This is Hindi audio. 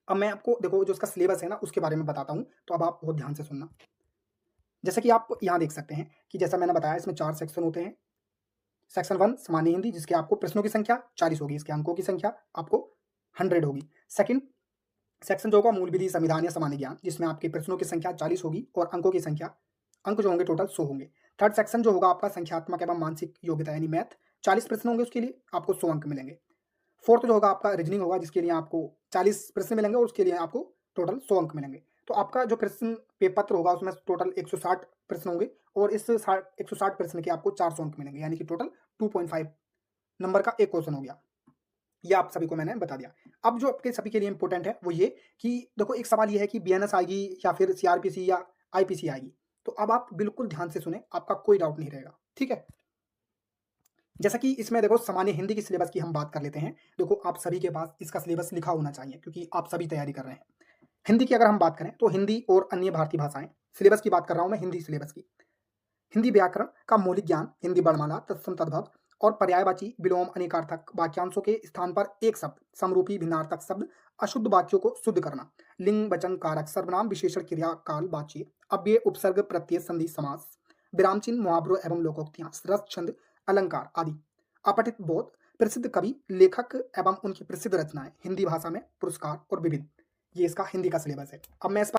अब मैं आपको देखो जो उसका सिलेबस है ना उसके बारे में बताता हूँ, तो अब आप बहुत ध्यान से सुनना। जैसे कि आप यहाँ देख सकते हैं कि जैसा मैंने बताया इसमें 4 सेक्शन होते हैं। सेक्शन 1 सामान्य हिंदी जिसके आपको प्रश्नों की संख्या 40 होगी, इसके अंकों की संख्या आपको 100 होगी। सेकंड सेक्शन जो होगा मूल विधि, संविधान या सामान्य ज्ञान जिसमें आपके प्रश्नों की संख्या 40 होगी और अंकों की संख्या अंक जो होंगे टोटल 100 होंगे। थर्ड सेक्शन जो होगा आपका संख्यात्मक एवं मानसिक योग्यता यानी मैथ, 40 प्रश्न होंगे उसके लिए आपको 100 अंक मिलेंगे। फोर्थ जो होगा आपका रीजनिंग होगा जिसके लिए आपको 40 प्रश्न मिलेंगे और उसके लिए आपको टोटल 100 अंक मिलेंगे। तो आपका जो प्रश्न पेपर होगा उसमें टोटल 160 प्रश्न होंगे और इस 160 प्रश्न के आपको 400 अंक मिलेंगे, यानी कि टोटल 2.5 नंबर का एक क्वेश्चन हो गया। ये आप सभी को मैंने बता दिया। अब जो आपके सभी के लिए इंपॉर्टेंट है वो ये कि देखो एक सवाल ये है कि बीएनएस आएगी या फिर सीआरपीसी या आईपीसी आएगी। तो अब आप बिल्कुल ध्यान से सुने, आपका कोई डाउट नहीं रहेगा, ठीक है। जैसा कि इसमें देखो सामान्य हिंदी की सिलेबस की हम बात कर लेते हैं। देखो आप सभी के पास इसका सिलेबस लिखा होना चाहिए क्योंकि आप सभी तैयारी कर रहे हैं। हिंदी की अगर हम बात करें तो हिंदी और अन्य भारतीय भाषाएं, सिलेबस की बात कर रहा हूं मैं हिंदी सिलेबस की। हिंदी व्याकरण का मौलिक ज्ञान, हिंदी वर्णमाला, तत्सम तद्भव और पर्यायवाची विलोम अनेकार्थक वाक्यांशों के स्थान पर एक शब्द, समरूपी भिन्नार्थक शब्द, अशुद्ध वाक्यों को शुद्ध करना, लिंग वचन कारक सर्वनाम विशेषण क्रिया काल वाच्य अव्यय उपसर्ग प्रत्यय संधि समास, विराम चिन्ह मुहावरों एवं लोकोक्तियां, रस छंद अलंकार आदि, अपठित बोध, प्रसिद्ध कवि लेखक एवं उनकी प्रसिद्ध रचनाएं, हिंदी भाषा में पुरस्कार और विविध। ये इसका हिंदी का सिलेबस है। अब मैं इस